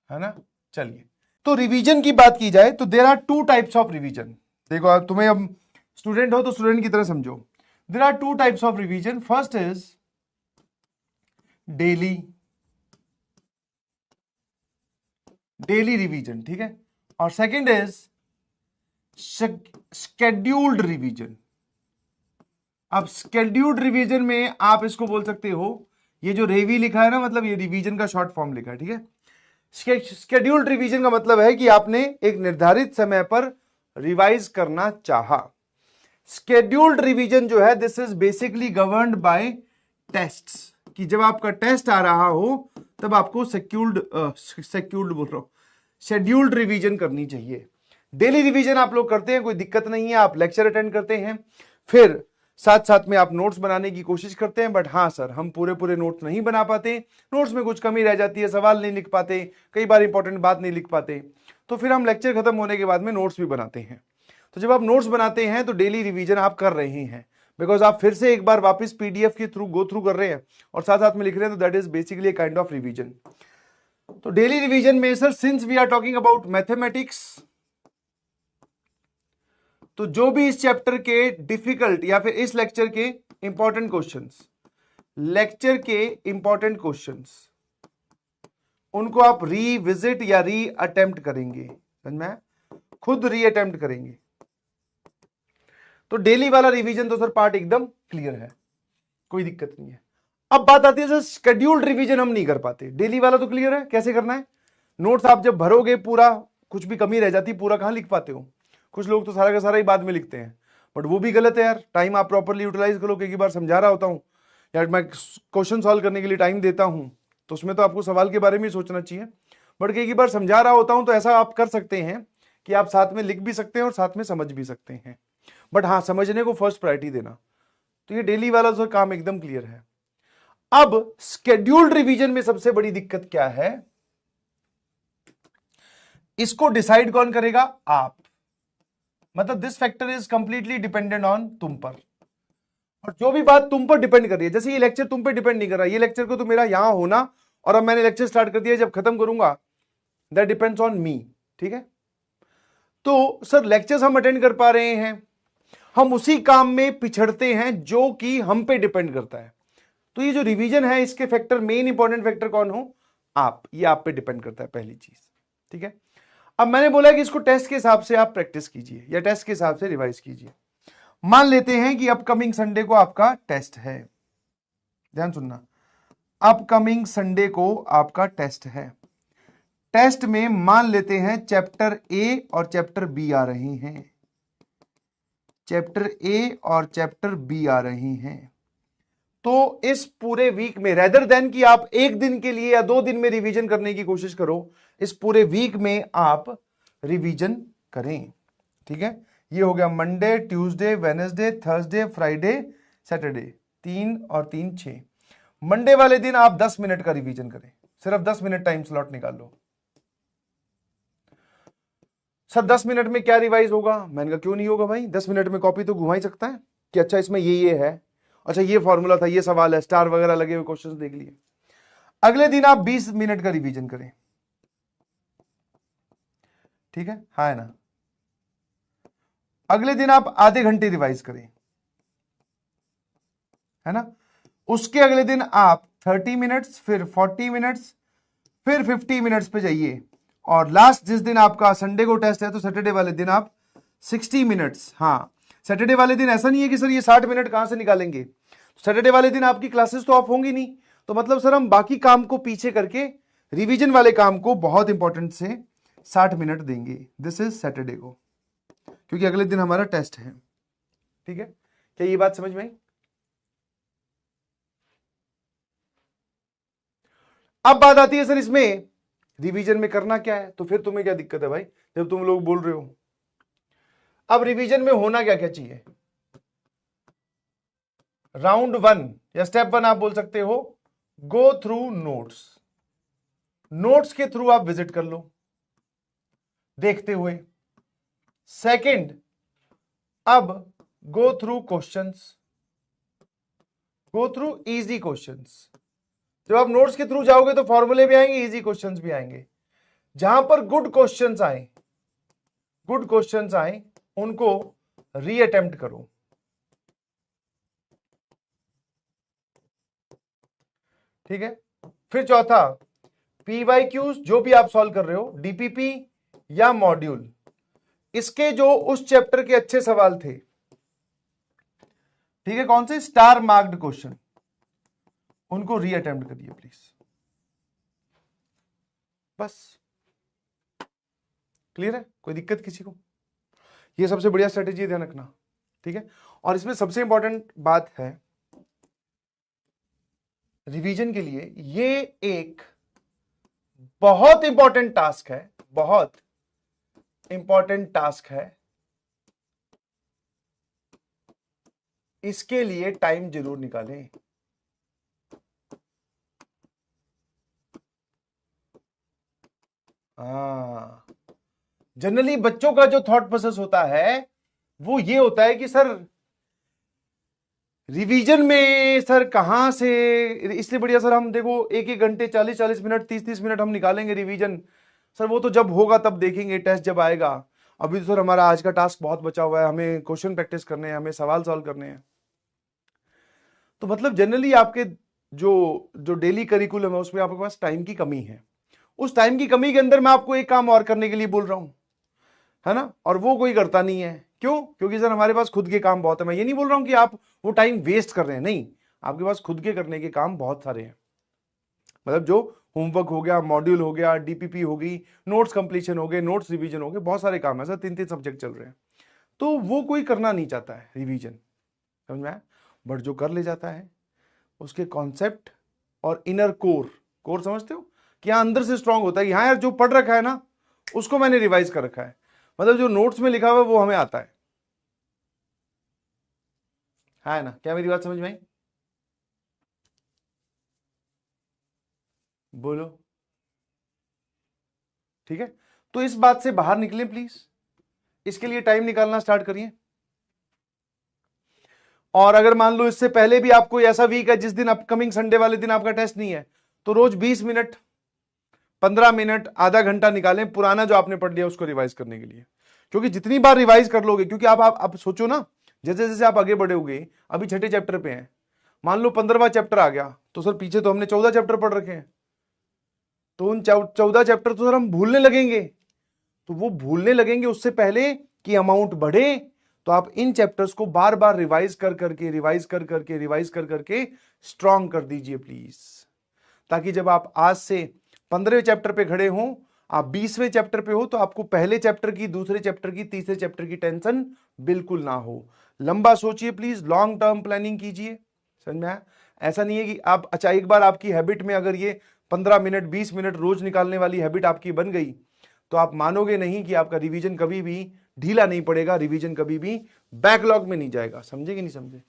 है ना। चलिए, तो रिवीजन की बात की जाए तो there are two types of revision. देखो अब तुम्हें, अब स्टूडेंट हो तो स्टूडेंट की तरह समझो। There are two types of revision. First is daily revision, ठीक है। और सेकंड इज शेड्यूल्ड रिवीजन। अब शेड्यूल्ड रिवीजन में आप इसको बोल सकते हो, ये जो रेवी लिखा है ना, मतलब ये रिवीजन का शॉर्ट फॉर्म लिखा है, ठीक है। शेड्यूल्ड रिवीजन का मतलब है कि आपने एक निर्धारित समय पर रिवाइज करना चाहा। शेड्यूल्ड रिवीजन जो है, this is basically governed bye tests, कि जब आपका टेस्ट आ रहा हो तब आपको शेड्यूल्ड रिवीजन करनी चाहिए। डेली रिवीजन आप लोग करते हैं, कोई दिक्कत नहीं है, आप लेक्चर अटेंड करते हैं, फिर साथ साथ में आप नोट्स बनाने की कोशिश करते हैं। बट हाँ सर, हम पूरे नोट्स नहीं बना पाते, नोट्स में कुछ कमी रह जाती है, सवाल नहीं लिख पाते, कई बार इंपॉर्टेंट बात नहीं लिख पाते, तो फिर हम लेक्चर खत्म होने के बाद में नोट्स भी बनाते हैं। तो जब आप नोट्स बनाते हैं तो डेली रिवीजन आप कर रहे हैं, बिकॉज आप फिर से एक बार वापस पीडीएफ के थ्रू गो थ्रू कर रहे हैं और साथ साथ में लिख रहे हैं, तो that is basically kind of revision. तो डेली रिवीजन में sir, since we are talking about mathematics, तो जो भी इस चैप्टर के डिफिकल्ट या फिर इस लेक्चर के इंपॉर्टेंट क्वेश्चंस, उनको आप रीविजिट या री अटेम्प्ट करेंगे, समझ में, खुद री अटेम्प्ट करेंगे। तो डेली वाला रिवीजन तो सर पार्ट एकदम क्लियर है, कोई दिक्कत नहीं है। अब बात आती है सर, शेड्यूल्ड रिवीजन हम नहीं कर पाते। डेली वाला तो क्लियर है कैसे करना है। नोट्स आप जब भरोगे पूरा, कुछ भी कमी रह जाती, पूरा कहां लिख पाते हो। कुछ लोग तो सारा का सारा ही बाद में लिखते हैं, बट वो भी गलत है यार। टाइम आप प्रॉपरली यूटिलाइज करो। कई बार समझा रहा होता हूं यार, मैं क्वेश्चन सॉल्व करने के लिए टाइम देता हूं, तो उसमें तो आपको सवाल के बारे में ही सोचना चाहिए। बट कई बार समझा रहा होता हूं तो ऐसा आप कर सकते हैं कि आप साथ में लिख भी सकते हैं और साथ में समझ भी सकते हैं। बट हाँ, समझने को फर्स्ट प्रायोरिटी देना। तो ये डेली वाला सर काम एकदम क्लियर है। अब शेड्यूल्ड रिवीजन में सबसे बड़ी दिक्कत क्या है, इसको डिसाइड कौन करेगा, आप। मतलब this factor is completely dependent on तुम पर। और जो भी बात तुम पर डिपेंड कर रही है, जैसे ये लेक्चर तुम पे डिपेंड नहीं कर रहा, ये लेक्चर को तो मेरा यहां होना, और अब मैंने लेक्चर स्टार्ट कर दिया, जब खत्म करूंगा, दैट डिपेंड्स ऑन मी, ठीक है। तो सर लेक्चर्स हम अटेंड कर पा रहे हैं, हम उसी काम में पिछड़ते हैं जो कि हम पे डिपेंड करता है। तो ये जो रिवीजन है, इसके फैक्टर, मेन इंपॉर्टेंट फैक्टर कौन हो, आप। ये आप पे डिपेंड करता है, पहली चीज, ठीक है। अब मैंने बोला कि इसको टेस्ट के हिसाब से आप प्रैक्टिस कीजिए या टेस्ट के हिसाब से रिवाइज कीजिए। मान लेते हैं कि अपकमिंग संडे को आपका टेस्ट है, ध्यान सुनना, अपकमिंग संडे को आपका टेस्ट है। टेस्ट में मान लेते हैं चैप्टर ए और चैप्टर बी आ रही हैं, चैप्टर ए और चैप्टर बी आ रही हैं। तो इस पूरे वीक में, रेदर देन कि आप एक दिन के लिए या 2 दिन में रिवीजन करने की कोशिश करो, इस पूरे वीक में आप रिवीजन करें, ठीक है। ये हो गया Monday, Tuesday, Wednesday, Thursday, Friday, Saturday, 3 और 3 6। मंडे वाले दिन आप 10 मिनट का रिवीजन करें, सिर्फ 10 मिनट टाइम स्लॉट निकाल लो। सर 10 मिनट में क्या रिवाइज होगा, मैंने कहा क्यों नहीं होगा भाई, 10 मिनट में कॉपी तो घुमा ही सकता है कि अच्छा इसमें ये है, अच्छा ये फॉर्मूला था, ये सवाल है, स्टार वगैरह लगे हुए क्वेश्चन देख लिए। अगले दिन आप 20 मिनट का रिवीजन करें, ठीक है, हाँ है ना। अगले दिन आप आधे घंटे रिवाइज करें, है ना। उसके अगले दिन आप 30 मिनट्स, फिर 40 मिनट्स, फिर 50 मिनट्स पे जाइए। और लास्ट जिस दिन आपका संडे को टेस्ट है, तो सैटरडे वाले दिन आप 60 मिनट्स। हाँ, सैटरडे वाले दिन ऐसा नहीं है कि सर ये 60 मिनट कहां से निकालेंगे, सैटरडे वाले दिन आपकी क्लासेस तो ऑफ होंगी नहीं, तो मतलब सर हम बाकी काम को पीछे करके रिवीजन वाले काम को बहुत इंपॉर्टेंट से 60 मिनट देंगे। दिस इज सैटरडे को, क्योंकि अगले दिन हमारा टेस्ट है, ठीक है। क्या ये बात समझ में आई। अब बात आती है सर इसमें रिवीजन में करना क्या है, तो फिर तुम्हें क्या दिक्कत है भाई, जब तुम लोग बोल रहे हो। अब रिवीजन में होना क्या क्या चाहिए, राउंड 1 या स्टेप 1 आप बोल सकते हो, गो थ्रू नोट्स। नोट्स के थ्रू आप विजिट कर लो देखते हुए। सेकंड, अब go through questions, go through easy questions. जब आप नोट्स के थ्रू जाओगे तो फॉर्मूले भी आएंगे, इजी क्वेश्चंस भी आएंगे। जहां पर गुड क्वेश्चंस आए उनको रीअटेम्प्ट करो। ठीक है। फिर चौथा, पीवाईक्यूज जो भी आप सॉल्व कर रहे हो, डीपीपी या मॉड्यूल, इसके जो उस चैप्टर के अच्छे सवाल थे, ठीक है, कौन से स्टार मार्क्ड क्वेश्चन, उनको रीअटेम्प्ट करिए प्लीज। बस क्लियर है? कोई दिक्कत किसी को? ये सबसे बढ़िया स्ट्रेटेजी है, ध्यान रखना। ठीक है। और इसमें सबसे इंपॉर्टेंट बात है रिवीजन के लिए, ये एक बहुत इंपॉर्टेंट टास्क है, बहुत इंपॉर्टेंट टास्क है। इसके लिए टाइम जरूर निकालें। जनरली बच्चों का जो थॉट प्रोसेस होता है वो ये होता है कि सर रिवीजन में सर कहां से, इसलिए बढ़िया सर हम देखो एक एक घंटे 40-40 मिनट 30-30 मिनट हम निकालेंगे रिवीजन। सर वो तो जब होगा तब देखेंगे, टेस्ट जब आएगा। अभी तो सर हमारा आज का टास्क बहुत बचा हुआ है, हमें क्वेश्चन प्रैक्टिस करने हैं, हमें सवाल सॉल्व करने हैं। तो मतलब जनरली आपके जो डेली करिकुलम है उसमें आपके पास टाइम की कमी है। उस टाइम की कमी के अंदर मैं आपको एक काम और करने के लिए बोल रहा हूं, है ना, और वो कोई करता नहीं है। क्यों? क्योंकि सर हमारे पास खुद के काम बहुत है। मैं ये नहीं बोल रहा हूं कि आप वो टाइम वेस्ट कर रहे हैं, नहीं, आपके पास खुद के करने के काम बहुत सारे हैं। मतलब जो होमवर्क हो गया, मॉड्यूल हो गया, डीपीपी हो गई, नोट्स कंप्लीशन हो गए, नोट्स रिवीजन हो गए, बहुत सारे काम है सर, 3-3 सब्जेक्ट चल रहे हैं। तो वो कोई करना नहीं चाहता है रिवीजन, समझ में आया? बट जो कर ले जाता है उसके कॉन्सेप्ट और इनर कोर समझते हो कि हाँ अंदर से स्ट्रांग होता है कि हाँ यार जो पढ़ रखा है ना उसको मैंने रिवाइज कर रखा है, मतलब जो नोट्स में लिखा हुआ है वो हमें आता है ना? क्या मेरी बात समझ में आई? बोलो। ठीक है। तो इस बात से बाहर निकलें प्लीज, इसके लिए टाइम निकालना स्टार्ट करिए। और अगर मान लो इससे पहले भी आपको ऐसा वीक है जिस दिन अपकमिंग संडे वाले दिन आपका टेस्ट नहीं है, तो रोज 20 मिनट 15 मिनट आधा घंटा निकालें पुराना जो आपने पढ़ लिया उसको रिवाइज करने के लिए। क्योंकि जितनी बार रिवाइज कर लोगे, क्योंकि आप सोचो ना, जैसे जैसे आप आगे बढ़ोगे, अभी 6ठे चैप्टर पे हैं, मान लो 15वां चैप्टर आ गया तो सर पीछे तो हमने 14 चैप्टर पढ़ रखे हैं, तो उन 14 चैप्टर तो सर हम भूलने लगेंगे। तो वो भूलने लगेंगे उससे पहले कि अमाउंट बढ़े, तो आप इन चैप्टर्स को बार बार रिवाइज कर करके स्ट्रॉन्ग कर दीजिए प्लीज, ताकि जब आप आज से 15वें चैप्टर पे खड़े हों, आप 20वें चैप्टर पे हो, तो आपको पहले चैप्टर की, दूसरे चैप्टर की, तीसरे चैप्टर की टेंशन बिल्कुल ना हो। लंबा सोचिए प्लीज, लॉन्ग टर्म प्लानिंग कीजिए, समझ में आया? ऐसा नहीं है कि आप अच्छा एक बार आपकी हैबिट में अगर ये 15 मिनट 20 मिनट रोज निकालने वाली हैबिट आपकी बन गई तो आप मानोगे नहीं कि आपका रिवीजन कभी भी ढीला नहीं पड़ेगा, रिवीजन कभी भी बैकलॉग में नहीं जाएगा। समझे कि नहीं समझे?